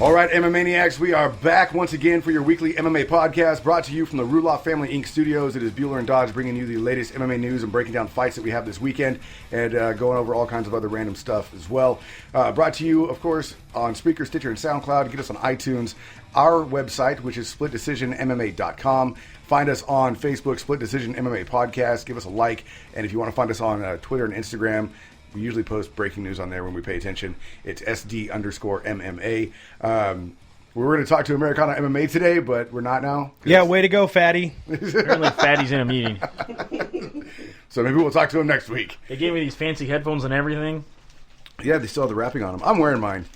All right, MMA Maniacs, we are back once again for your weekly MMA podcast, brought to you from the Ruloff Family Inc. studios. It is Bueller and Dodge bringing you the latest MMA news and breaking down fights that we have this weekend and going over all kinds of other random stuff as well. Brought to you, of course, on Spreaker, Stitcher, and SoundCloud. Get us on iTunes. Our website, which is splitdecisionmma.com. Find us on Facebook, Split Decision MMA Podcast. Give us a like. And if you want to find us on Twitter and Instagram, we usually post breaking news on there when we pay attention. It's SD_MMA. We were going to talk to Americana MMA today, but we're not now. Yeah, way to go, Fatty. Apparently Fatty's in a meeting. So maybe we'll talk to him next week. They gave me these fancy headphones and everything. Yeah, they still have the wrapping on them. I'm wearing mine.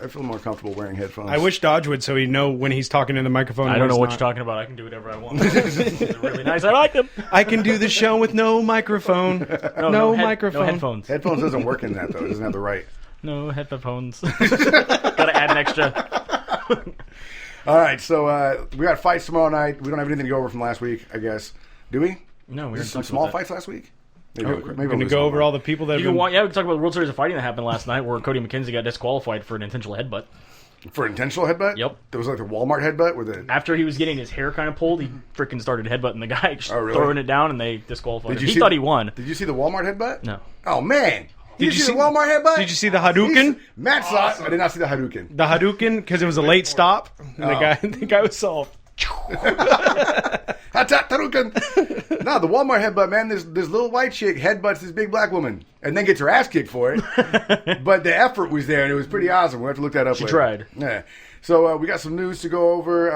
I feel more comfortable wearing headphones. I wish Dodge would, so he'd know when he's talking in the microphone. I don't know what you're talking about. I can do whatever I want. They're really nice. I like them. I can do the show with no microphone. No microphone. No headphones. Headphones doesn't work in that, though. It doesn't have the right. No headphones. Gotta add an extra. All right, so we got fights tomorrow night. We don't have anything to go over from last week, I guess. Do we? No, we Just some small fights last week? Maybe We're going to go over all the people that have been... we can talk about the World Series of Fighting that happened last night where Cody McKenzie got disqualified for an intentional headbutt. For an intentional headbutt? Yep. There was like the Walmart headbutt? Where After he was getting his hair kind of pulled, he freaking started headbutting the guy, just really? throwing it down, and they disqualified him. He Thought he won. Did you see the Walmart headbutt? No. Oh, man. Did you see the Walmart headbutt? Did you see the Hadouken? Matt saw it. I did not see the Hadouken. The Hadouken, because it was a late stop. And the guy was soft. Hadouken. No, the Walmart headbutt, man. This little white chick headbutts this big black woman and then gets her ass kicked for it. But the effort was there, and it was pretty awesome. We'll have to look that up later. She tried. Yeah. So we got some news to go over.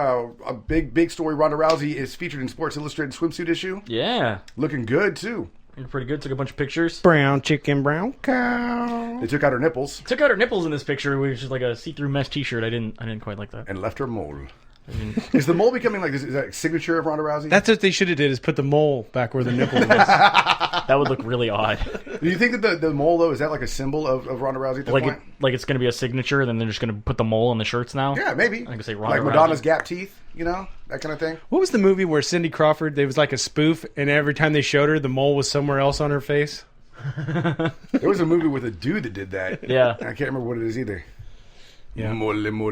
A big story. Ronda Rousey is featured in Sports Illustrated swimsuit issue. Yeah. Looking good, too. Pretty good. Took a bunch of pictures. Brown chicken, brown cow. They took out her nipples. Took out her nipples in this picture, which is like a see-through mesh T-shirt. I didn't quite like that. And left her mole. Is the mole becoming like this? Is that a signature of Ronda Rousey? That's what they should have did, is put the mole back where the nipple was. That would look really odd. Do you think that the mole, though, is that like a symbol of Ronda Rousey at this point? Like it's going to be a signature, then they're just going to put the mole on the shirts now? Yeah, maybe. I can say Ronda like Madonna's Rousey. gap teeth, that kind of thing. What was the movie where Cindy Crawford, there was like a spoof, and every time they showed her, the mole was somewhere else on her face? There was a movie with a dude that did that. Yeah. I can't remember what it is either. Yeah. Mole. No,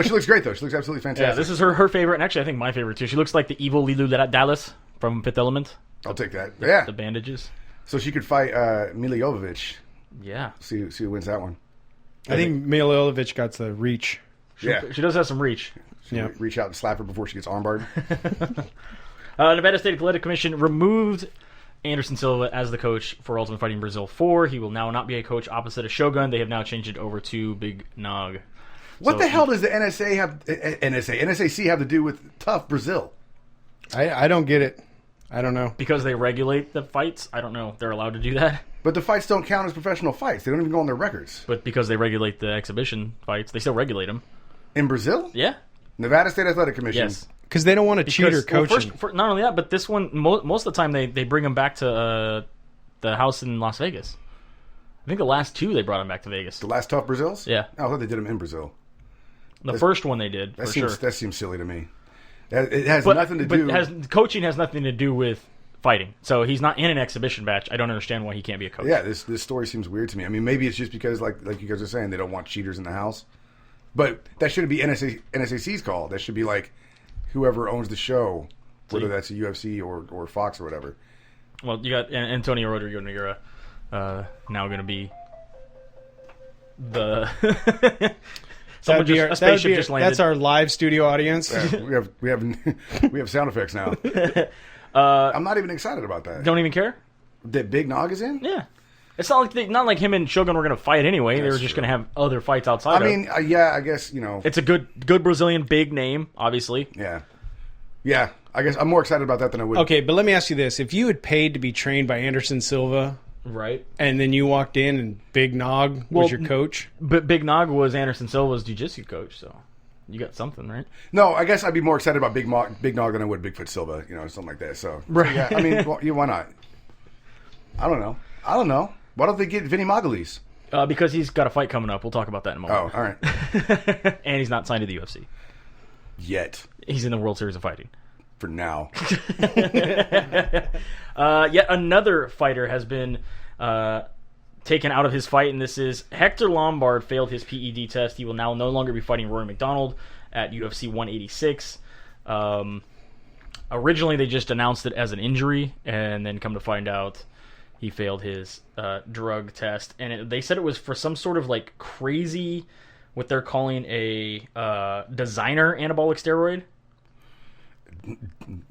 she looks great, though. She looks absolutely fantastic. Yeah, this is her favorite, and actually I think my favorite too. She looks like the evil Lilu Dallas from Fifth Element. I'll take that. Yeah. The bandages. So she could fight Mila Jovovich. Yeah. See who wins that one. I think Mila Jovovich got the reach. She does have some reach. She'll reach out and slap her before she gets armbarred. Nevada State Athletic Commission removed Anderson Silva as the coach for Ultimate Fighting Brazil 4. He will now not be a coach opposite of Shogun. They have now changed it over to Big Nog. What the hell does the NSAC have to do with Tough Brazil? I don't get it. I don't know. Because they regulate the fights? I don't know. They're allowed to do that. But the fights don't count as professional fights. They don't even go on their records. But because they regulate the exhibition fights, they still regulate them. In Brazil? Yeah. Nevada State Athletic Commission. Yes. Because they don't want to cheat or coaching. Not only that, but this one, most of the time they bring them back to the house in Las Vegas. I think the last two they brought them back to Vegas. The last Tough Brazils? Yeah. I thought they did them in Brazil. The first one they did, for sure. That seems silly to me. It has nothing to do... Coaching has nothing to do with fighting. So he's not in an exhibition match. I don't understand why he can't be a coach. Yeah, this story seems weird to me. I mean, maybe it's just because, like you guys are saying, they don't want cheaters in the house. But that shouldn't be NSAC's call. That should be like whoever owns the show, whether that's a UFC or Fox or whatever. Well, you got Antonio Rodrigo Nogueira now going to be the... A spaceship just landed. That's our live studio audience. Yeah, we have sound effects now. I'm not even excited about that. Don't even care? That Big Nog is in? Yeah. It's not like him and Shogun were going to fight anyway. They were just going to have other fights outside. I mean, I guess, it's a good Brazilian big name, obviously. Yeah. I guess I'm more excited about that than I would. Okay, but let me ask you this: if you had paid to be trained by Anderson Silva, right, and then you walked in and Big Nog was your coach, but Big Nog was Anderson Silva's jiu-jitsu coach, so You got something, right? No, I guess I'd be more excited about Big Nog than I would Bigfoot Silva, something like that. So, yeah, I mean, why not? I don't know. Why don't they get Vinny Magalhaes? Because he's got a fight coming up. We'll talk about that in a moment. Oh, all right. And he's not signed to the UFC. Yet. He's in the World Series of Fighting. For now. Yet another fighter has been taken out of his fight, and this is Hector Lombard failed his PED test. He will now no longer be fighting Rory McDonald at UFC 186. Originally, they just announced it as an injury, and then come to find out he failed his drug test. And they said it was for some sort of like crazy, what they're calling a designer anabolic steroid.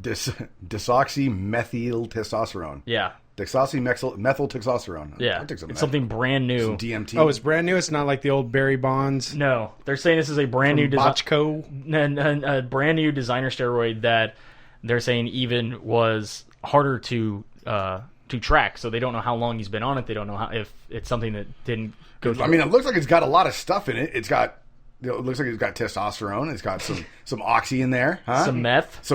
Desoxymethyl testosterone. Yeah. Methyl testosterone. Yeah. It's something brand new. Some DMT. Oh, it's brand new? It's not like the old Barry Bonds? No. They're saying this is a brand new a brand new designer steroid that they're saying even was harder to track. So they don't know how long he's been on it. They don't know if it's something that didn't go through. I mean, it looks like it's got a lot of stuff in it. It looks like it's got testosterone. It's got some oxy in there. Huh? Some meth.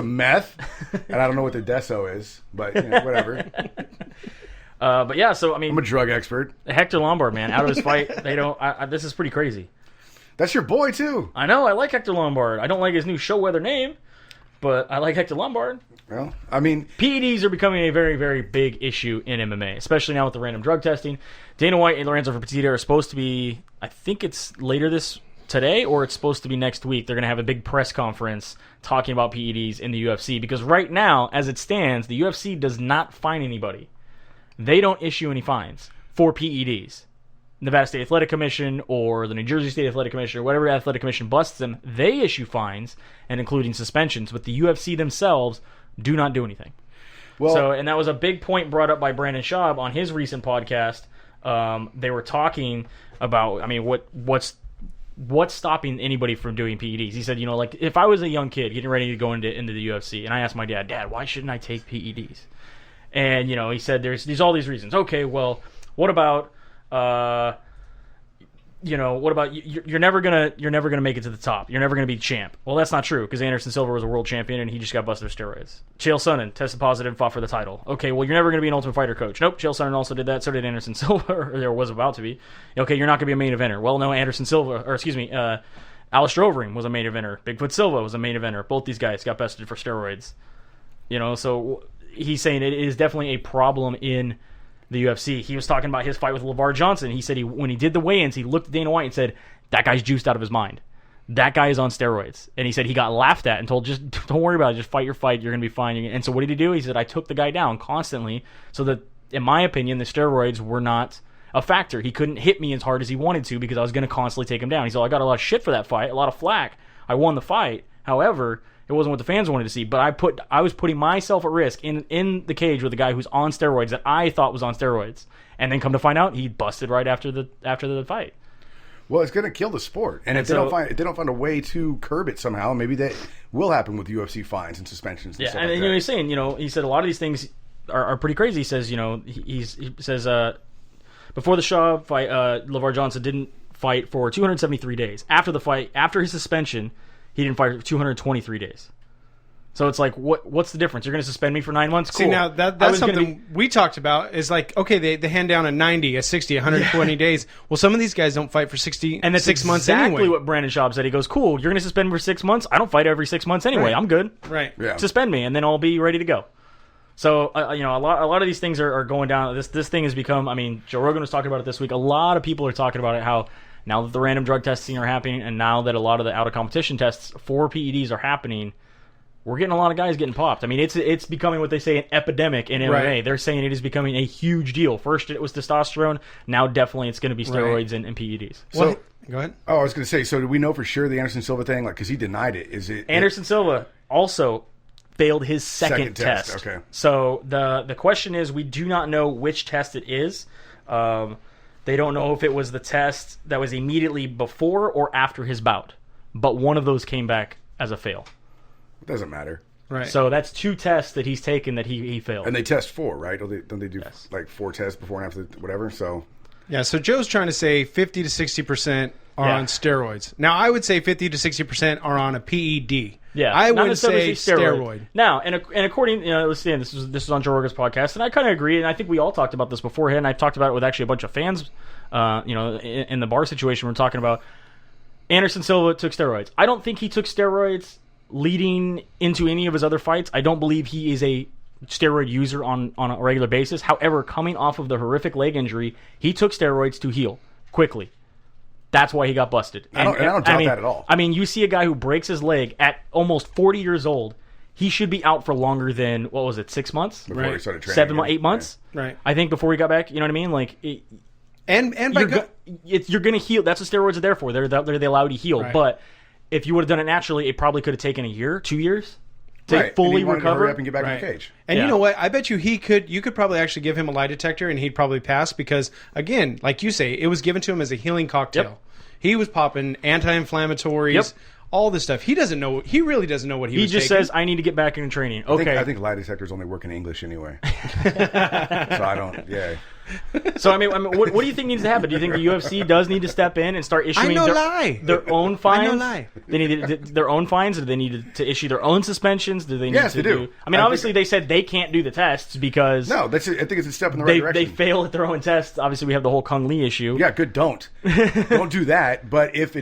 And I don't know what the deso is, but whatever. But yeah, so I mean, I'm a drug expert. Hector Lombard, man, out of his fight. They don't. This is pretty crazy. That's your boy too. I know. I like Hector Lombard. I don't like his new show weather name, but I like Hector Lombard. Well, I mean, PEDs are becoming a very, very big issue in MMA, especially now with the random drug testing. Dana White and Lorenzo Fertitta are supposed to be. I think it's later today, or it's supposed to be next week. They're going to have a big press conference talking about PEDs in the UFC, because right now, as it stands, the UFC does not fine anybody. They don't issue any fines for PEDs. Nevada State Athletic Commission or the New Jersey State Athletic Commission or whatever athletic commission busts them, they issue fines, and including suspensions, but the UFC themselves do not do anything. Well, and that was a big point brought up by Brandon Schaub on his recent podcast. They were talking about, I mean, what's stopping anybody from doing PEDs? He said, like if I was a young kid getting ready to go into the UFC, and I asked my Dad, why shouldn't I take PEDs? And he said there's all these reasons. Okay, well, what about you're never gonna make it to the top. You're never gonna be champ. Well, that's not true, because Anderson Silva was a world champion and he just got busted with steroids. Chael Sonnen tested positive and fought for the title. Okay, well, you're never gonna be an Ultimate Fighter coach. Nope, Chael Sonnen also did that. So did Anderson Silva, or there was about to be. Okay, you're not gonna be a main eventer. Well, no, Alistair Overeem was a main eventer. Bigfoot Silva was a main eventer. Both these guys got busted for steroids. So he's saying it is definitely a problem in the UFC. He was talking about his fight with LeVar Johnson. He said when he did the weigh-ins, he looked at Dana White and said, that guy's juiced out of his mind. That guy is on steroids. And he said he got laughed at and told, just don't worry about it. Just fight your fight. You're going to be fine. And so what did he do? He said, I took the guy down constantly so that, in my opinion, the steroids were not a factor. He couldn't hit me as hard as he wanted to because I was going to constantly take him down. He said, I got a lot of shit for that fight, a lot of flack. I won the fight. However, it wasn't what the fans wanted to see, but I was putting myself at risk in the cage with a guy who's on steroids that I thought was on steroids, and then come to find out he busted right after the fight. Well, it's going to kill the sport, and if they don't find a way to curb it somehow, maybe that will happen with UFC fines and suspensions. And stuff like that. He's saying, he said a lot of these things are pretty crazy. He says, he says before the Schaub fight, LeVar Johnson didn't fight for 273 days. After the fight, after his suspension, he didn't fight for 223 days. So it's like, what's the difference? You're going to suspend me for 9 months? Cool. See, now that's something we talked about. Is like, okay, they hand down a 90, a 60, 120 days. Well, some of these guys don't fight for 60, and that's 6 months anyway. Exactly what Brandon Schaub said. He goes, cool, you're going to suspend me for 6 months? I don't fight every 6 months anyway. Right. I'm good. Right. Yeah. Suspend me, and then I'll be ready to go. So, a lot of these things are going down. This thing has become, Joe Rogan was talking about it this week. A lot of people are talking about it, how now that the random drug testing are happening, and now that a lot of the out-of-competition tests for PEDs are happening, we're getting a lot of guys getting popped. It's becoming what they say an epidemic in MMA. Right. They're saying it is becoming a huge deal. First it was testosterone. Now definitely it's going to be steroids and PEDs. So, go ahead. Oh, I was going to say, so do we know for sure the Anderson Silva thing? Because he denied it. Is it Anderson Silva also failed his second test. Okay. So the question is, we do not know which test it is. They don't know if it was the test that was immediately before or after his bout. But one of those came back as a fail. It doesn't matter. Right. So that's 2 tests that he's taken that he failed. And they test 4, right? Don't they do Yes. like 4 tests before and after whatever? So Yeah, so Joe's trying to say 50 to 60% are on steroids. Now, I would say 50 to 60% are on a PED. Yeah, I not would say necessarily steroid. Now, and according, listen, this was on Joe Rogan's podcast, and I kind of agree, and I think we all talked about this beforehand. I talked about it with actually a bunch of fans, in the bar situation we're talking about. Anderson Silva took steroids. I don't think he took steroids leading into any of his other fights. I don't believe he is a steroid user on a regular basis. However, coming off of the horrific leg injury, he took steroids to heal quickly. That's why he got busted. I don't doubt that at all. I mean, you see a guy who breaks his leg at almost 40 years old. He should be out for longer than, 6 months? Before he started training. 7 or 8 months? Right. I think before he got back, you know what I mean? Like, you're going to heal. That's what steroids are there for. They allow you to heal. Right. But if you would have done it naturally, it probably could have taken a year, 2 years to fully recover. Hurry up and get back in the cage. And you know what? I bet you you could probably actually give him a lie detector and he'd probably pass because, again, like you say, it was given to him as a healing cocktail. Yep. He was popping anti-inflammatories, all this stuff. He doesn't know. He really doesn't know what he was just taking. says, I need to get back in training. Okay. I think lie detectors only work in English anyway. So I don't, So, I mean, what do you think needs to happen? Do you think the UFC does need to step in and start issuing their own fines? I know lie. They need their own fines, or do they need to issue their own suspensions? Do they need Yes, to they do. I mean, obviously, they said they can't do the tests because No, I think it's a step in the right direction. They fail at their own tests. Obviously, we have the whole Kung Lee issue. Yeah, good. Don't do that. But if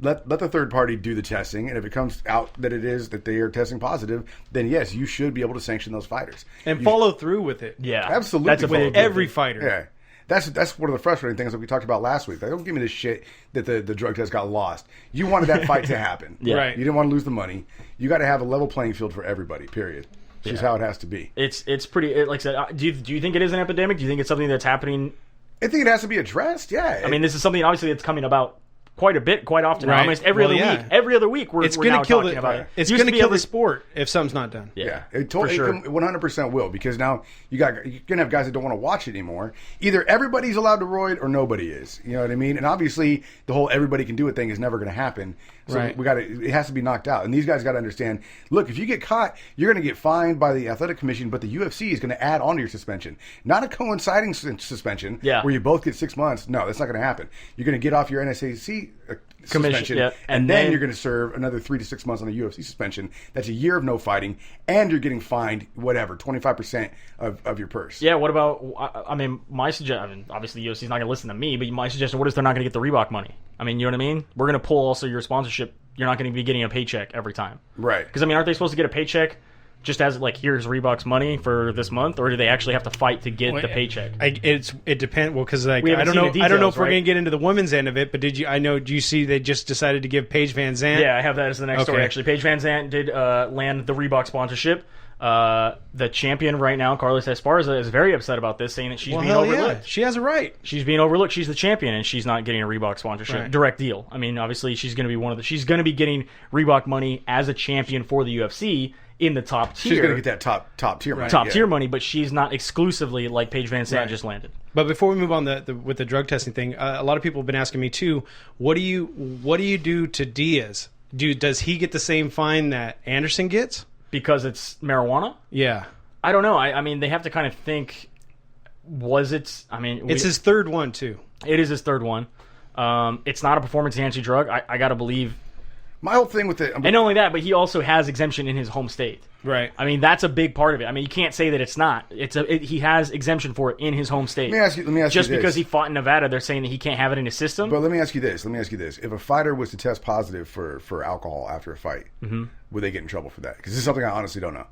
let the third party do the testing, and if it comes out that they are testing positive, then yes, you should be able to sanction those fighters and follow through with it. Yeah, absolutely. That's with every fighter. Yeah. That's one of the frustrating things that we talked about last week. Like, don't give me this shit that the drug test got lost. You wanted that fight to happen. Yeah. Right. You didn't want to lose the money. You got to have a level playing field for everybody, period. Which is how it has to be. It's pretty, like I said, do you think it is an epidemic? Do you think it's something that's happening? I think it has to be addressed, yeah. I mean, this is something, obviously, that's coming about quite often now. Right. Almost every other week. Every other week, we're now talking about it. It's going to kill the sport if something's not done. Yeah, it 100% will, because now you're going to have guys that don't want to watch it anymore. Either everybody's allowed to roid or nobody is. You know what I mean? And obviously, the whole everybody can do it thing is never going to happen. So it has to be knocked out. And these guys got to understand, look, if you get caught, you're going to get fined by the athletic commission, but the UFC is going to add on to your suspension. Not a coinciding suspension where you both get 6 months. No, that's not going to happen. You're going to get off your NSAC suspension, and then you're going to serve another 3 to 6 months on the UFC suspension. That's a year of no fighting, and you're getting fined 25% of your purse. Yeah. What about? I mean, my suggestion. I mean, obviously the UFC is not going to listen to me, but my suggestion: what if they're not going to get the Reebok money? I mean, you know what I mean? We're going to pull also your sponsorship. You're not going to be getting a paycheck every time, right? Because I mean, aren't they supposed to get a paycheck? Just as like, here's Reebok's money for this month, or do they actually have to fight to get the paycheck? It depends. Well, because I don't know. Details, I don't know if we're going to get into the women's end of it, but do you see they just decided to give Paige Van Zandt? Yeah, I have that as the next story. Actually, Paige Van Zandt did land the Reebok sponsorship. The champion right now, Carlos Esparza, is very upset about this, saying that she's being overlooked. Yeah. She has a right. She's being overlooked. She's the champion, and she's not getting a Reebok sponsorship direct deal. I mean, obviously, she's going to be she's going to be getting Reebok money as a champion for the UFC. In the top tier. She's going to get that top tier money. Top tier money, but she's not exclusively like Paige Van Zandt just landed. But before we move on with the drug testing thing, a lot of people have been asking me too, what do you do to Diaz? Does he get the same fine that Anderson gets? Because it's marijuana? Yeah. I don't know. I mean, they have to kind of think, it's his third one too. It is his third one. It's not a performance-enhancing drug. I got to believe. My whole thing with it... And not only that, but he also has exemption in his home state. Right. I mean, that's a big part of it. I mean, you can't say that it's not. He has exemption for it in his home state. Let me ask you Just this. Because he fought in Nevada, they're saying that he can't have it in his system. But let me ask you this. If a fighter was to test positive for alcohol after a fight, would they get in trouble for that? Because this is something I honestly don't know.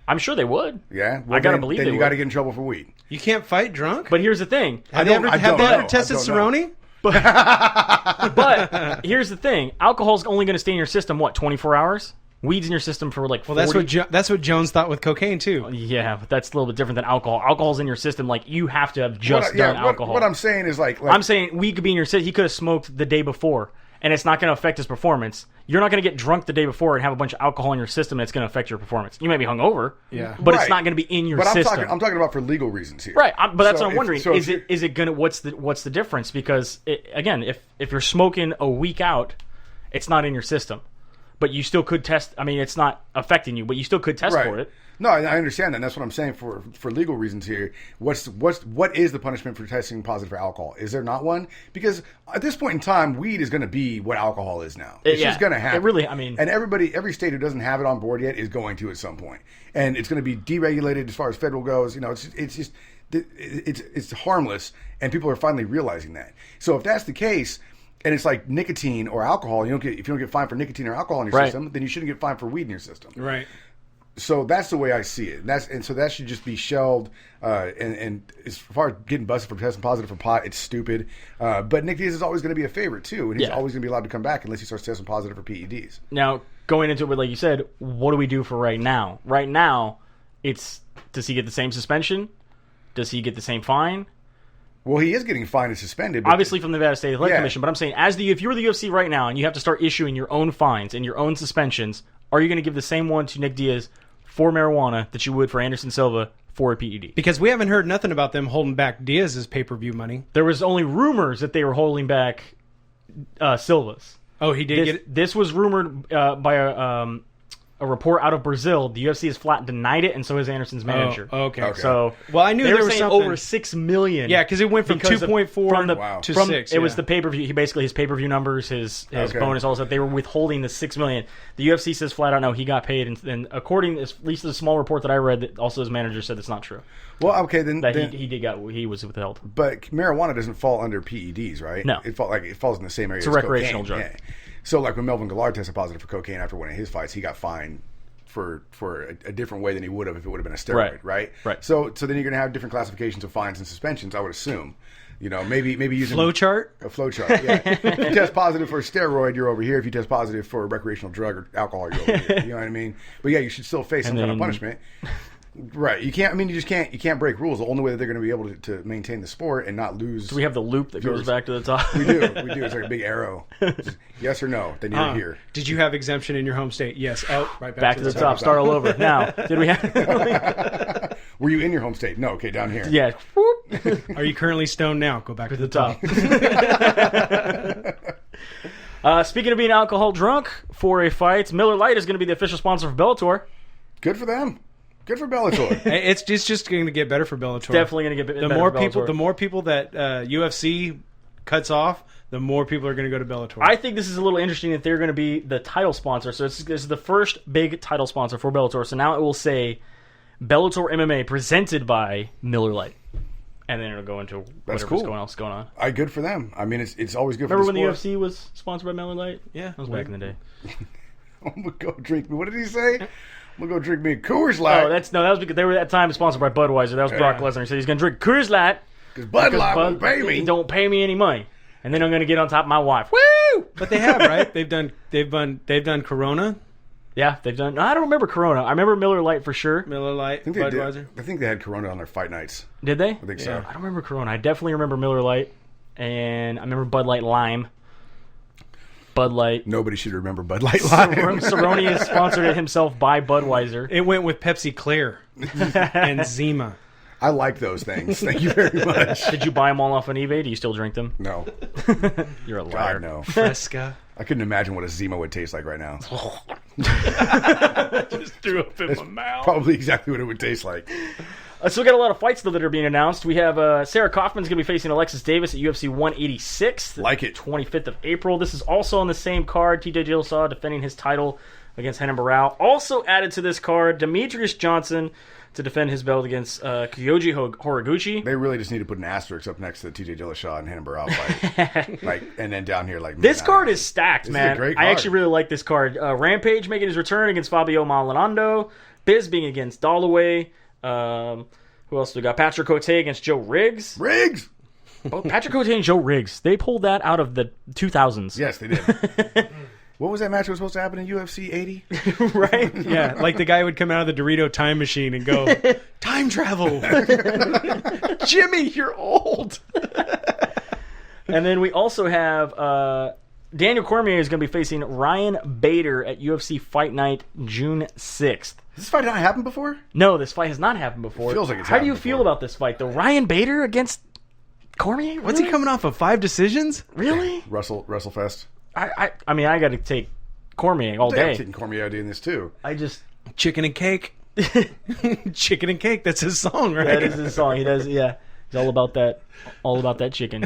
I'm sure they would. Yeah? I got to believe then they you would. got to get in trouble for weed. You can't fight drunk? But here's the thing. Have they ever tested Cerrone? But here's the thing: alcohol's only going to stay in your system 24 hours. Weed's in your system for like 40. That's what Jones thought with cocaine too. Yeah, but that's a little bit different than alcohol. Alcohol's in your system, like you have to have done alcohol. What I'm saying is like I'm saying weed could be in your system. He could have smoked the day before, and it's not going to affect his performance. You're not going to get drunk the day before and have a bunch of alcohol in your system, and it's going to affect your performance. You might be hungover, but it's not going to be in your system. I'm talking about for legal reasons here, right? But that's what I'm wondering. Is it going to? What's the difference? Because again, if you're smoking a week out, it's not in your system. but you still could test. I mean, it's not affecting you, but you still could test for it. No, I understand that. And that's what I'm saying for legal reasons here. What is the punishment for testing positive for alcohol? Is there not one? Because at this point in time, weed is going to be what alcohol is now. It's just going to happen. It really, I mean, and every state who doesn't have it on board yet is going to at some point, and it's going to be deregulated as far as federal goes. You know, it's harmless, and people are finally realizing that. So if that's the case. And it's like nicotine or alcohol. If you don't get fined for nicotine or alcohol in your system, then you shouldn't get fined for weed in your system. Right. So that's the way I see it. And so that should just be shelved. And as far as getting busted for testing positive for pot, it's stupid. But Nick Diaz is always going to be a favorite too, and he's always going to be allowed to come back unless he starts testing positive for PEDs. Now, going into it, like you said, what do we do for right now? Right now, it's does he get the same suspension? Does he get the same fine? Well, he is getting fined and suspended. Obviously from the Nevada State Athletic Commission, but I'm saying, if you're the UFC right now and you have to start issuing your own fines and your own suspensions, are you going to give the same one to Nick Diaz for marijuana that you would for Anderson Silva for a PED? Because we haven't heard nothing about them holding back Diaz's pay-per-view money. There was only rumors that they were holding back Silva's. Oh, he did get it? This was rumored by a report out of Brazil. The UFC has flat denied it, and so has Anderson's manager. Oh, okay. So, well, I knew they there were was saying something over $6 million. Yeah, because it went from 2.4 to 6. It was the pay-per-view. He basically his pay-per-view numbers, his bonus, all that. They were withholding the $6 million. The UFC says flat out no, he got paid, and according at least to the small report that I read, that also his manager said that's not true. Well, okay, then he was withheld. But marijuana doesn't fall under PEDs, right? No, it falls in the same area. It's a recreational drug. Yeah. So, like when Melvin Gillard tested positive for cocaine after one of his fights, he got fined for a different way than he would have if it would have been a steroid, right? So then you're going to have different classifications of fines and suspensions, I would assume. You know, maybe using a flowchart, yeah. If you test positive for a steroid, you're over here. If you test positive for a recreational drug or alcohol, you're over here. You know what I mean? But yeah, you should still face some kind of punishment. Right. You can't. I mean, you can't break rules. The only way that they're going to be able to maintain the sport and not lose. Do we have the loop that goes back to the top? We do. It's like a big arrow. Just yes or no. Then you're here. Did you have exemption in your home state? Yes. Oh, right back to the top. Start all over. Now, did we have? Were you in your home state? No. Okay, down here. Yeah. Are you currently stoned now? Go back to the top. Speaking of being alcohol drunk for a fight, Miller Lite is going to be the official sponsor for Bellator. Good for them. Good for Bellator. It's just going to get better for Bellator. It's definitely going to get better. The more people that UFC cuts off, the more people are going to go to Bellator. I think this is a little interesting that they're going to be the title sponsor. So this is the first big title sponsor for Bellator. So now it will say Bellator MMA presented by Miller Lite. And then it'll go into whatever's going on. Good for them. I mean, it's always good. Remember for the when sport. The UFC was sponsored by Miller Lite? Yeah, that was back in the day. I'm gonna go drink. What did he say? I'm gonna go drink me a Coors Light. Oh, that was because they were at that time sponsored by Budweiser. That was Brock Lesnar. He said he's gonna drink Coors Light because Bud Light won't pay me. Don't pay me any money, and then I'm gonna get on top of my wife. Woo! But they have, right? They've done Corona. Yeah, they've done. I don't remember Corona. I remember Miller Lite for sure. Miller Lite, Budweiser. I think they had Corona on their fight nights. Did they? I think so. I don't remember Corona. I definitely remember Miller Lite, and I remember Bud Light Lime. Bud Light. Nobody should remember Bud Light Lime. Cerrone has sponsored it himself by Budweiser. It went with Pepsi Clear and Zima. I like those things. Thank you very much. Did you buy them all off on eBay? Do you still drink them? No. You're a liar. God, no. Fresca. I couldn't imagine what a Zima would taste like right now. Just threw up in my mouth. Probably exactly what it would taste like. So we got a lot of fights though that are being announced. We have Sarah Kaufman's going to be facing Alexis Davis at UFC 186. Like it. 25th of April. This is also on the same card. TJ Dillashaw defending his title against Renan Barão. Also added to this card, Demetrius Johnson to defend his belt against Kyoji Horiguchi. They really just need to put an asterisk up next to the TJ Dillashaw and Renan Barão fight. And then down here this card is stacked, man. Is a great card. I actually really like this card. Rampage making his return against Fabio Maldonado. Biz being against Dalloway. Who else do we got? Patrick Cote against Joe Riggs. Both Patrick Cote and Joe Riggs. They pulled that out of the 2000s. Yes, they did. What was that match that was supposed to happen in UFC 80? Right? Yeah, like the guy would come out of the Dorito time machine and go, time travel. Jimmy, you're old. And then we also have Daniel Cormier is going to be facing Ryan Bader at UFC Fight Night June 6th. Has this fight not happened before? No, this fight has not happened before. It feels like it's How do you happened feel before. about this fight, though? Ryan Bader against Cormier? Really? What's he coming off of 5 decisions? Really? WrestleFest. I mean, I got to take Cormier all I'm day. taking Cormier doing this too. I just Chicken and cake. Chicken and cake. That's his song, right? that is his song. He does, yeah. He's all about that chicken.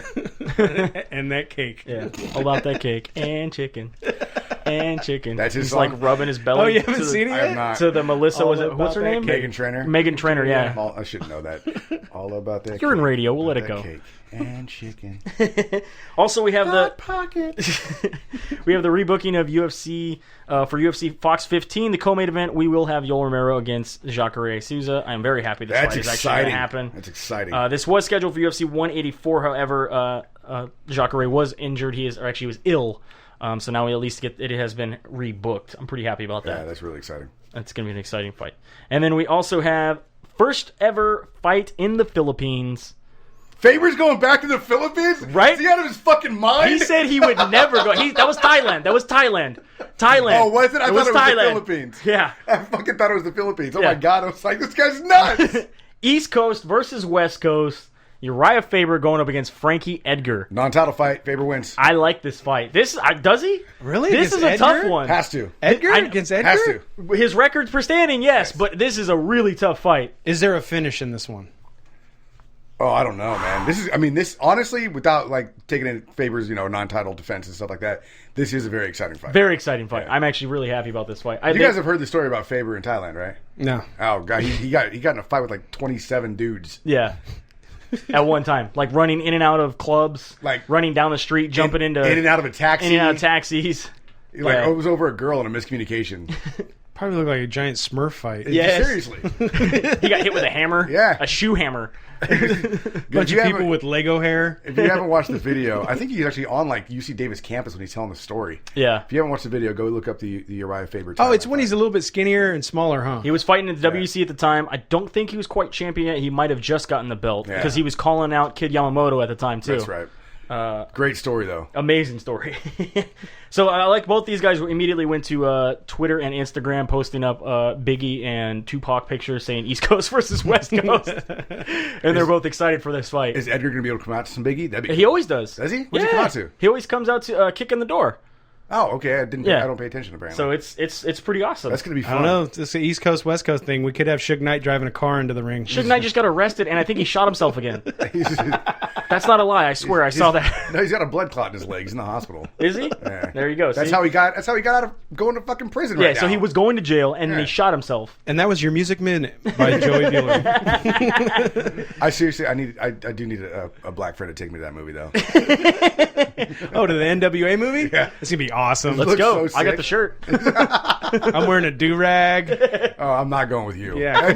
And that cake. Yeah, all about that cake and chicken and chicken. That's his He's song? like rubbing his belly. Oh, you haven't to the- seen it I have yet? not. To the Melissa, All what's about her that name? Megan Trainor. Megan Trainor, yeah. I should know that. All about that. You're in cake. radio. We'll let That it go. Cake and chicken. Also, we have Hot pocket. we have the rebooking of UFC for UFC Fox 15, the co-main event. We will have Yoel Romero against Jacare Souza. I'm very happy this That's fight is actually going to exciting. happen. That's exciting. This was scheduled for UFC 184. However, Jacare was injured. He was ill. So now we at least it has been rebooked. I'm pretty happy about that. Yeah, that's really exciting. That's going to be an exciting fight. And then we also have first ever fight in the Philippines. Faber's going back to the Philippines? Right? Is he out of his fucking mind? He said he would never go. That was Thailand. Thailand. Oh, was it? I thought it was Thailand. the Philippines. Yeah. I fucking thought it was the Philippines. Oh Yeah. my God. I was like, this guy's nuts. East Coast versus West Coast. Uriah Faber going up against Frankie Edgar. Non-title fight. Faber wins. I like this fight. Does he? Really? This Against is a Edgar? tough one. Has to. Edgar I- against Edgar? Has to. His records per standing, yes, but this is a really tough fight. Is there a finish in this one? Oh, I don't know, man. This honestly, without like taking in Faber's, non-title defense and stuff like that, this is a very exciting fight. Very exciting fight. Yeah. I'm actually really happy about this fight. You guys have heard the story about Faber in Thailand, right? No. Oh God, he got in a fight with like 27 dudes. Yeah. At one time. Like running in and out of clubs, Like running down the street, jumping into in and out of a taxi. in and out of taxis. Like Yeah. it was over a girl in a miscommunication. Probably looked like a giant Smurf fight. Yes. Seriously. He got hit with a hammer. Yeah. A shoe hammer. Bunch of people with Lego hair. If you haven't watched the video, I think he's actually on like UC Davis campus when he's telling the story. Yeah. If you haven't watched the video, go look up the Uriah Faber. Oh, it's when he's a little bit skinnier and smaller, huh? He was fighting in the WC at the time. I don't think he was quite champion yet. He might have just gotten the belt Yeah. because he was calling out Kid Yamamoto at the time too. That's right. Great story though. Amazing story. So I like both these guys immediately went to Twitter and Instagram posting up Biggie and Tupac pictures saying East Coast versus West Coast. And they're both excited for this fight. Is Edgar going to be able to come out to some Biggie? That'd be He always does. Does he? What's he come out to? He always comes out to kick in the door. Oh, okay. I don't pay attention apparently. So it's pretty awesome. That's going to be I fun. don't know. It's the East Coast, West Coast thing. We could have Suge Knight driving a car into the ring. Suge Knight just got arrested, and I think he shot himself again. That's not a lie. I swear, I saw that. No, he's got a blood clot in his legs in the hospital. Is he? Yeah. There you go. That's See? how he got out of going to fucking prison Yeah, right now. so he was going to jail, and then he Yeah. shot himself. And that was your Music Minute by Joey Bueller. I seriously, I do need a black friend to take me to that movie though. Oh, to the NWA movie? Yeah. It's going to be awesome. Let's Looks go. so I got sick. the shirt. I'm wearing a do-rag. Oh, I'm not going with you. Yeah.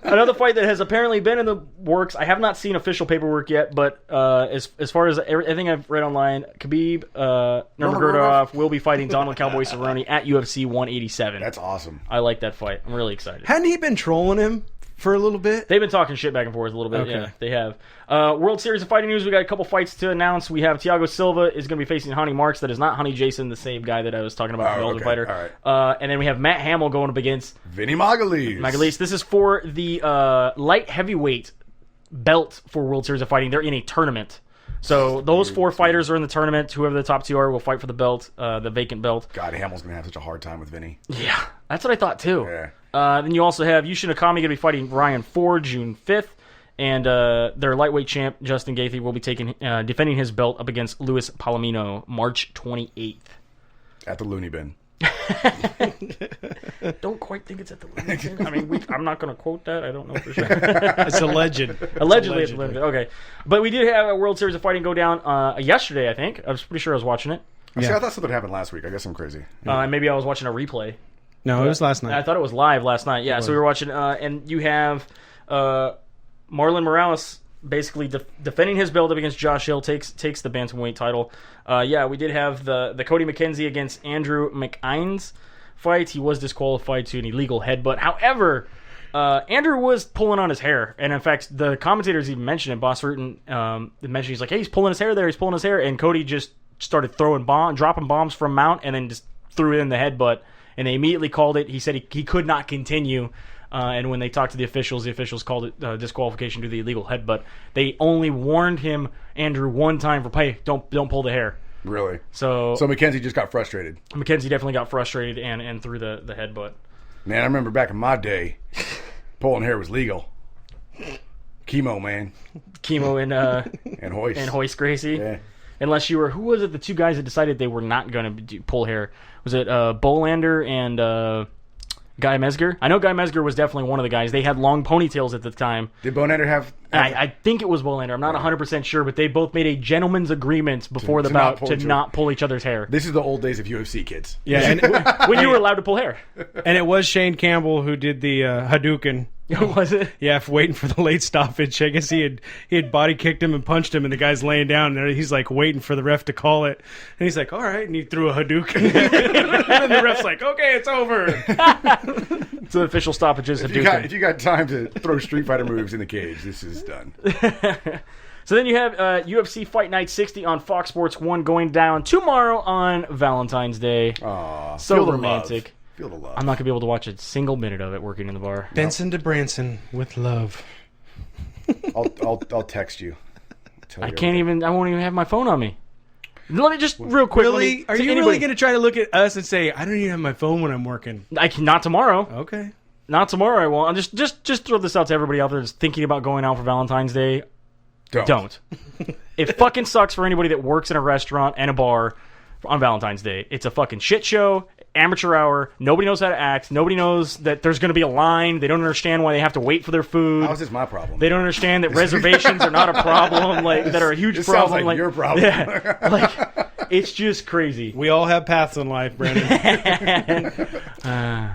Another fight that has apparently been in the works. I have not seen official paperwork yet, but as far as everything I've read online, Khabib Nurmagomedov will be fighting Donald Cowboy Cerrone at UFC 187. That's awesome. I like that fight. I'm really excited. Hadn't he been trolling him for a little bit? They've been talking shit back and forth a little bit. Okay. Yeah, they have. World Series of Fighting News, we got a couple fights to announce. We have Thiago Silva is going to be facing Honey Marks. That is not Honey Jason, the same guy that I was talking about, the Ultimate okay. Fighter. All right. And then we have Matt Hamill going up against Vinny Magalhaes. Magalhaes. This is for the light heavyweight belt for World Series of Fighting. They're in a tournament. So those four fighters are in the tournament. Whoever the top two are will fight for the belt, the vacant belt. God, Hamill's gonna have such a hard time with Vinny. Yeah, that's what I thought too. Yeah. Then you also have Yushin Okami going to be fighting Ryan Ford June 5th. And their lightweight champ, Justin Gaethje, will be defending his belt up against Luis Palomino March 28th. At the Looney Bin. Don't quite think it's at the Looney Bin. I mean, I'm not going to quote that. I don't know for sure. It's alleged. Allegedly at the Looney Bin. Okay. But we did have a World Series of Fighting go down yesterday, I think. I was pretty sure I was watching it. See, Yeah. I thought something happened last week. I guess I'm crazy. And maybe I was watching a replay. No, it was last night. I thought it was live last night. Yeah, so we were watching, and you have Marlon Morales basically defending his belt up against Josh Hill, takes the bantamweight title. We did have the Cody McKenzie against Andrew McInes fight. He was disqualified to an illegal headbutt. However, Andrew was pulling on his hair, and in fact, the commentators even mentioned it. Boss Rutan mentioned he's like, "Hey, he's pulling his hair there. He's pulling his hair," and Cody just started dropping bombs from mount, and then just threw it in the headbutt. And they immediately called it. He said he could not continue. And when they talked to the officials called it disqualification due to the illegal headbutt. They only warned him, Andrew, one time for, hey, don't pull the hair. Really? So Mackenzie just got frustrated. Mackenzie definitely got frustrated and threw the headbutt. Man, I remember back in my day, pulling hair was legal. Chemo, man. Chemo And hoist. and Hoist Gracie. Yeah. Unless you were, who was it? The two guys that decided they were not going to pull hair. Was it Bolander and Guy Mesger? I know Guy Mesger was definitely one of the guys. They had long ponytails at the time. Did Bonander have... I think it was Bolander. I'm not 100% sure, but they both made a gentleman's agreement before the bout to not pull each other's hair. This is the old days of UFC, kids. Yeah, and When you were allowed to pull hair. and it was Shane Campbell who did the Hadouken. Was it? Yeah, waiting for the late stoppage. I guess he had body kicked him and punched him, and the guy's laying down, and he's like waiting for the ref to call it. And he's like, all right, and he threw a Hadouken. And then the ref's like, okay, it's over. So the official stoppage is Hadouken. If you got time to throw Street Fighter moves in the cage, this is done. So then you have UFC Fight Night 60 on Fox Sports 1 going down tomorrow on Valentine's Day. Aww, So feel the romantic. love. Feel the love. I'm not going to be able to watch a single minute of it working in the bar. Benson to Branson with love. I'll text you. I won't even have my phone on me. Let me just real quick. Really? Are you really going to try to look at us and say, I don't even have my phone when I'm working? Not tomorrow. Okay. Not tomorrow I won't. I'll just throw this out to everybody out there that's thinking about going out for Valentine's Day. Don't. It fucking sucks for anybody that works in a restaurant and a bar on Valentine's Day. It's a fucking shit show, amateur hour. Nobody knows how to act. Nobody knows that there's going to be a line. They don't understand why they have to wait for their food. How is this my problem? They don't understand that reservations are not a problem, that are a huge problem. Sounds like your problem. Yeah, it's just crazy. We all have paths in life, Brandon.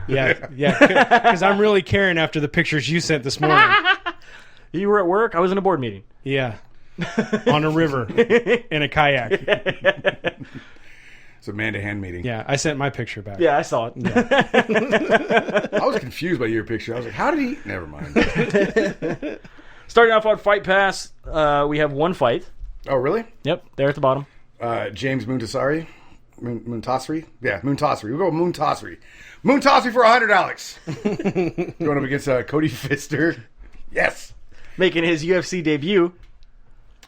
Yeah, because I'm really caring after the pictures you sent this morning. You were at work? I was in a board meeting. Yeah. On a river in a kayak. It's a man-to-hand meeting. Yeah, I sent my picture back. Yeah, I saw it. Yeah. I was confused by your picture. I was like, how did he... Never mind. Starting off on Fight Pass, we have one fight. Oh, really? Yep, there at the bottom. James Moontasari. Moontasri? Yeah, Moontasri. We'll go with Moontasri. Moontasri for 100, Alex. Going up against Cody Pfister. Yes. Making his UFC debut.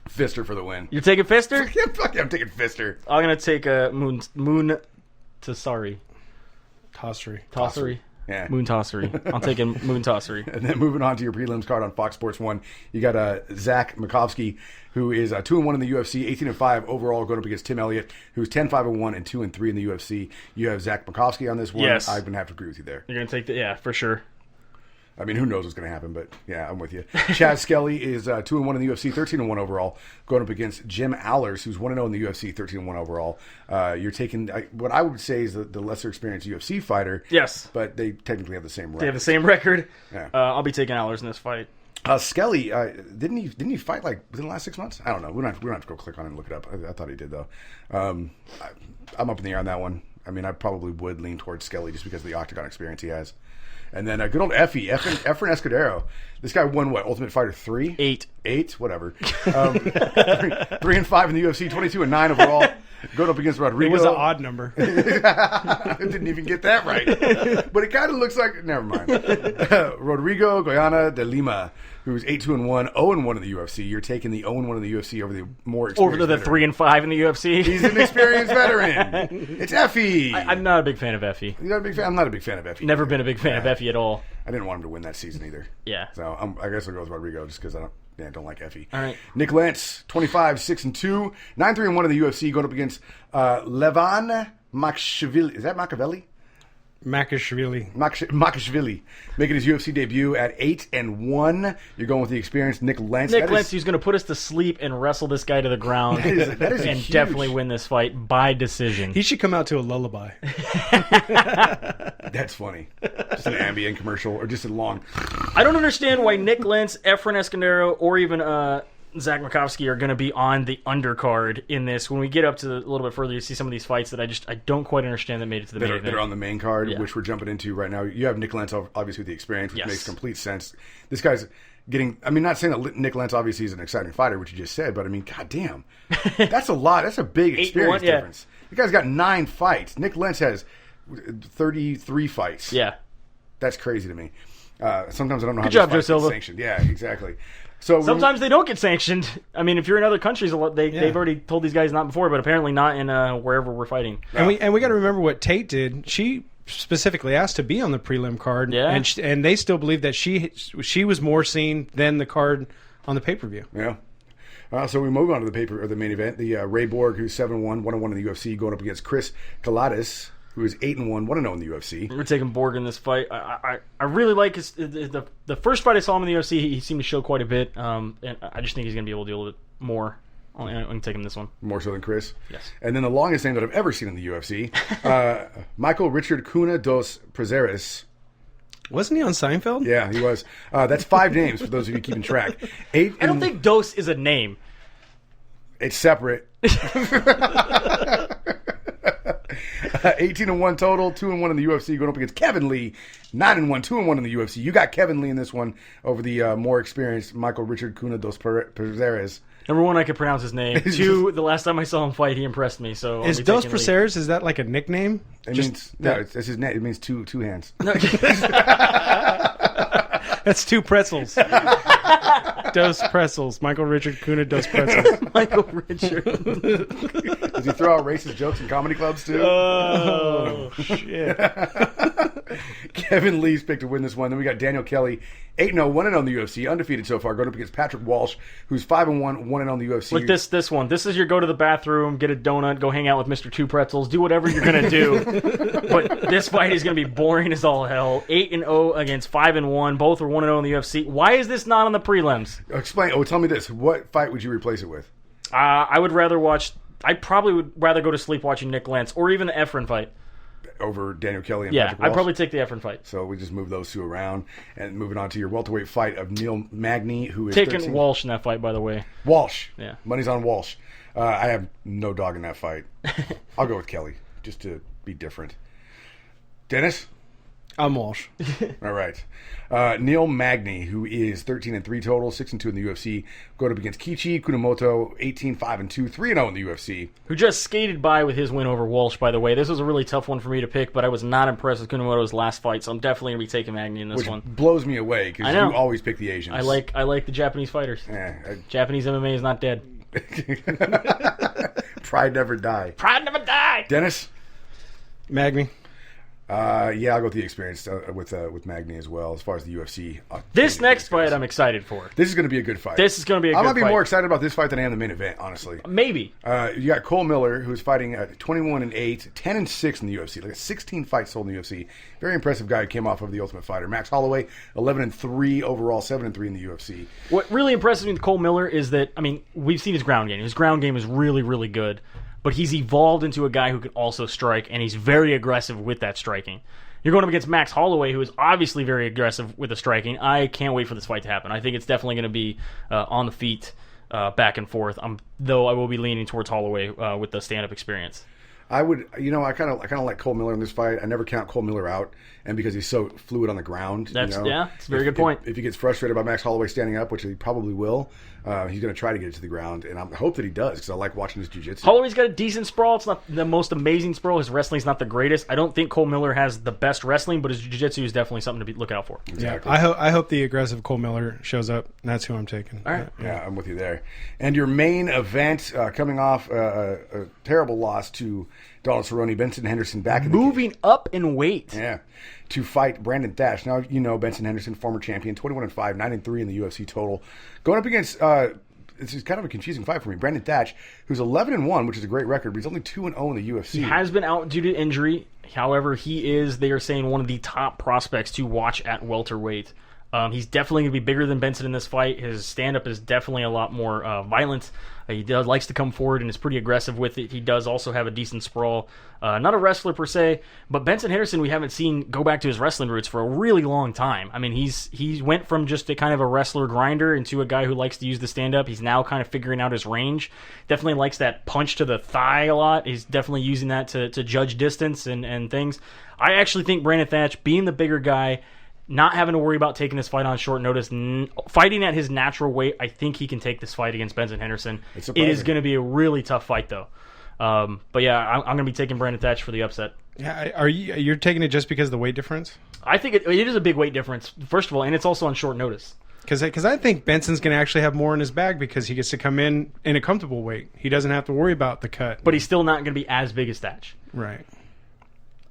Pfister for the win. You're taking Pfister? Yeah, fuck yeah, I'm taking Pfister. I'm going to take Moon Tasari. Tossery. Yeah. Moon Tossery. I'm taking Moon Tossery. And then moving on to your prelims card on Fox Sports 1, you got Zach Makovsky, who is 2-1 in the UFC, 18-5 overall, going up against Tim Elliott, who's 10-5-1 and 2-3 in the UFC. You have Zach Makovsky on this one. Yes. I'm going to have to agree with you there. You're going to take yeah, for sure. I mean, who knows what's going to happen, but yeah, I'm with you. Chaz Skelly is 2-1 in the UFC, 13-1 overall, going up against Jim Allers, who's 1-0 in the UFC, 13-1 overall. You're taking what I would say is the lesser experienced UFC fighter. Yes. But they technically have the same record. They have the same record. Yeah. I'll be taking Allers in this fight. Skelly, didn't he fight like within the last 6 months? I don't know. We don't have to go click on it and look it up. I thought he did, though. I'm up in the air on that one. I mean, I probably would lean towards Skelly just because of the octagon experience he has. And then good old Efren Escudero. This guy won what? Ultimate Fighter 3? 8, whatever. 3-5 in the UFC, 22-9 overall. Going up against Rodrigo. It was an odd number. I didn't even get that right. But it kind of looks like, never mind. Rodrigo Goyana de Lima, who's 8-2-1, 0-1 in the UFC. You're taking the 0-1 in the UFC over the more experienced Over the veteran. 3-5 in the UFC. He's an experienced veteran. It's Effie. I'm not a big fan of Effie. You're not a big fan? I'm not a big fan of Effie. Never been a big fan of Effie at all. I didn't want him to win that season either. Yeah. So I guess I'll go with Rodrigo just because I don't like Effie. All right. Nick Lentz, 25-6-2, 9-3-1 in the UFC, going up against Levan Makashvili. Is that Machiavelli? Makashvili, making his UFC debut at 8-1. You're going with the experienced Nick Lentz. Nick Lentz, who's going to put us to sleep and wrestle this guy to the ground that is and huge. definitely win this fight by decision. He should come out to a lullaby. That's funny. Just an Ambien commercial or just a long. I don't understand why Nick Lentz, Efren Escudero, or even Zach Makovsky are going to be on the undercard in this. When we get up to a little bit further, you see some of these fights that I don't quite understand that made it to the main event. That are on the main card, Yeah. which we're jumping into right now. You have Nick Lentz, obviously, with the experience, which Yes. makes complete sense. This guy's getting... I mean, not saying that Nick Lentz obviously is an exciting fighter, which you just said, but I mean, goddamn. That's a lot. That's a big experience 8-1, yeah. difference. The guy's got 9 fights. Nick Lentz has 33 fights. Yeah. That's crazy to me. Sometimes I don't know Good how job, these fights Joe get Silva. sanctioned. Yeah, exactly. So Sometimes they don't get sanctioned. I mean, if you're in other countries, they've already told these guys not before, but apparently not in wherever we're fighting. And we got to remember what Tate did. She specifically asked to be on the prelim card, and they still believe that she was more seen than the card on the pay-per-view. Yeah. So we move on to the main event. The Ray Borg, who's 7-1, 1-1 in the UFC, going up against Chris Kalades, who is 8-1, 1-0 in the UFC. We're taking Borg in this fight. I really like the first fight I saw him in the UFC. He seemed to show quite a bit, and I just think he's going to be able to do a little bit more. I'm going to take him this one. More so than Chris? Yes. And then the longest name that I've ever seen in the UFC, Michael Richard Cunha dos Prazeres. Wasn't he on Seinfeld? Yeah, he was. That's 5 names for those of you keeping track. I don't think Dos is a name. It's separate. 18-1 total, 2-1 in the UFC, going up against Kevin Lee, 9-1, 2-1 in the UFC. You got Kevin Lee in this one over the more experienced Michael Richard Cunha dos Prazeres. Number one, I could pronounce his name. 2, the last time I saw him fight, he impressed me. So is Dos Prazeres, is that like a nickname? It's his name. It means two hands. That's 2 pretzels. Dos pretzels. Michael Richard Cunha dos pretzels. Michael Richard. Does he throw out racist jokes in comedy clubs too? Oh, shit. Kevin Lee's picked to win this one. Then we got Daniel Kelly, 8-0, 1-0 in the UFC, undefeated so far, going up against Patrick Walsh, who's 5-1, 1-0 in the UFC. Look, this one. This is your go to the bathroom, get a donut, go hang out with Mr. Two Pretzels, do whatever you're going to do. But this fight is going to be boring as all hell. 8-0 against 5-1. Both are 1-0 in the UFC. Why is this not on the prelims? Explain. Oh, tell me this. What fight would you replace it with? I probably would rather go to sleep watching Nick Lentz or even the Efren fight. Over Daniel Kelly and Patrick Walsh? I'd probably take the Efren fight. So we just move those 2 around. And moving on to your welterweight fight of Neil Magny, who is taking 13. Walsh in that fight, by the way. Walsh. Yeah. Money's on Walsh. I have no dog in that fight. I'll go with Kelly, just to be different. Dennis? I'm Walsh. All right. Neil Magny, who is 13-3 total, 6-2 in the UFC, going up against Kichi Kunamoto, 18-5-2, 3-0 in the UFC. Who just skated by with his win over Walsh, by the way. This was a really tough one for me to pick, but I was not impressed with Kunamoto's last fight, so I'm definitely going to be taking Magny in this one. Blows me away, because you always pick the Asians. I like the Japanese fighters. Japanese MMA is not dead. Pride never die. Pride never die! Dennis? Magny. I'll go with the experience with Magny as well, as far as the UFC. This next fight I'm excited for. This is going to be a good fight. This is going to be a good fight. I might be more excited about this fight than I am the main event, honestly. Maybe. You got Cole Miller, who's fighting 21-8, 10-6 in the UFC. Like 16 fights sold in the UFC. Very impressive guy who came off of the Ultimate Fighter. Max Holloway, 11-3 overall, 7-3 in the UFC. What really impresses me with Cole Miller is that, I mean, we've seen his ground game. His ground game is really, really good. But he's evolved into a guy who can also strike, and he's very aggressive with that striking. You're going up against Max Holloway, who is obviously very aggressive with the striking. I can't wait for this fight to happen. I think it's definitely going to be on the feet, back and forth. Though I will be leaning towards Holloway with the stand-up experience. I would, I kind of like Cole Miller in this fight. I never count Cole Miller out, and because he's so fluid on the ground. It's a very good point. If he gets frustrated by Max Holloway standing up, which he probably will, he's going to try to get it to the ground, and I hope that he does, because I like watching his jiu-jitsu. Holloway's got a decent sprawl. It's not the most amazing sprawl. His wrestling's not the greatest. I don't think Cole Miller has the best wrestling, but his jiu-jitsu is definitely something to look out for. Exactly. Yeah, I hope the aggressive Cole Miller shows up, and that's who I'm taking. All right. Yeah, I'm with you there. And your main event, coming off a terrible loss to Donald Cerrone, Benson Henderson back in Moving up in weight. Yeah, to fight Brandon Thatch. Now, Benson Henderson, former champion, 21-5, 9-3 in the UFC total. Going up against, this is kind of a confusing fight for me, Brandon Thatch, who's 11-1, which is a great record, but he's only 2-0 in the UFC. He has been out due to injury. However, he is, they are saying, one of the top prospects to watch at welterweight. He's definitely going to be bigger than Benson in this fight. His stand-up is definitely a lot more violent. He likes to come forward and is pretty aggressive with it. He does also have a decent sprawl. Not a wrestler per se, but Benson Henderson we haven't seen go back to his wrestling roots for a really long time. I mean, he went from just a kind of a wrestler grinder into a guy who likes to use the stand-up. He's now kind of figuring out his range. Definitely likes that punch to the thigh a lot. He's definitely using that to judge distance and things. I actually think Brandon Thatch, being the bigger guy, not having to worry about taking this fight on short notice, fighting at his natural weight, I think he can take this fight against Benson Henderson. It is going to be a really tough fight, though. But yeah, I'm going to be taking Brandon Thatch for the upset. Yeah, you're taking it just because of the weight difference? I think it is a big weight difference, first of all, and it's also on short notice. Because I think Benson's going to actually have more in his bag because he gets to come in a comfortable weight. He doesn't have to worry about the cut. But he's still not going to be as big as Thatch. Right.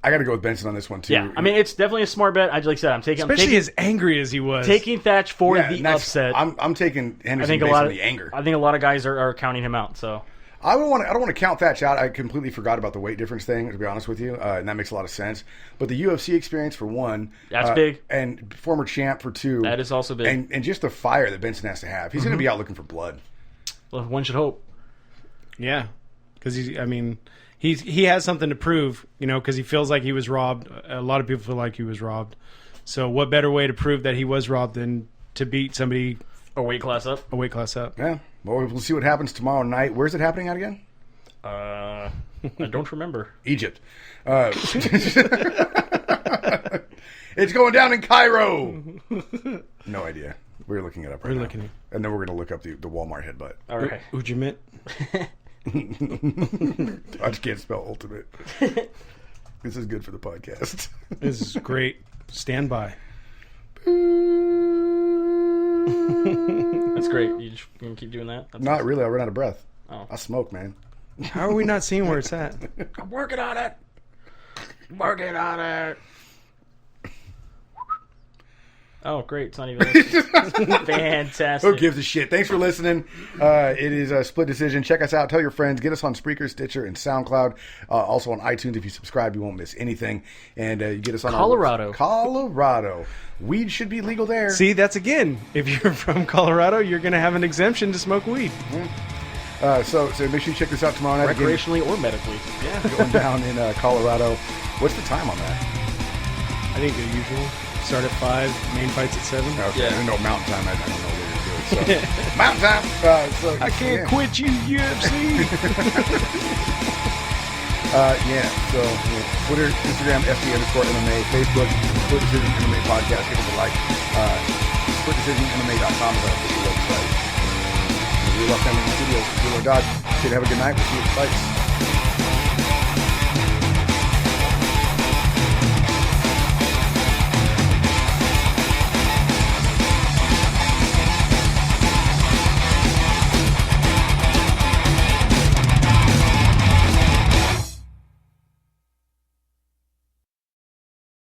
I got to go with Benson on this one too. Yeah, I mean it's definitely a smart bet. Like I said, especially as angry as he was. Taking Thatch for the upset. I'm taking Henderson I think based on the anger. I think a lot of guys are counting him out. So I don't want to count Thatch out. I completely forgot about the weight difference thing, to be honest with you, and that makes a lot of sense. But the UFC experience for one, that's big, and former champ for two, that is also big, and just the fire that Benson has to have. He's going to be out looking for blood. Well, one should hope. Yeah, because he has something to prove, because he feels like he was robbed. A lot of people feel like he was robbed. So what better way to prove that he was robbed than to beat somebody a weight class up? Yeah. Well, we'll see what happens tomorrow night. Where's it happening at again? I don't remember. Egypt. It's going down in Cairo. No idea. We're looking it up right now. And then we're going to look up the Walmart headbutt. All right. Ujimit. I just can't spell ultimate. This is good for the podcast. This is great. Stand by. That's great. You just gonna keep doing that? That's Not awesome. really. I ran out of breath. Oh. I smoke, man. How are we not seeing where it's at? I'm working on it. Working on it. Oh, great. It's not even fantastic. Who gives a shit? Thanks for listening. It is a split decision. Check us out. Tell your friends. Get us on Spreaker, Stitcher, and SoundCloud. Also on iTunes. If you subscribe, you won't miss anything. And you get us on Colorado. Colorado. Weed should be legal there. See, that's again. If you're from Colorado, you're going to have an exemption to smoke weed. So make sure you check this out tomorrow night. Recreationally or medically. Yeah. Going down in Colorado. What's the time on that? I think the usual. Start at 5, main fight's at 7. Okay. Yeah. No, mountain time. I don't know where to do it. So. Mountain time. I can't quit you, UFC. Twitter, Instagram, FD_MMA, Facebook, Split Decision MMA Podcast. Give us a like. SplitDecisionMMA.com is our official website. We're Family Studios. Have a good night. We'll see you at the fights.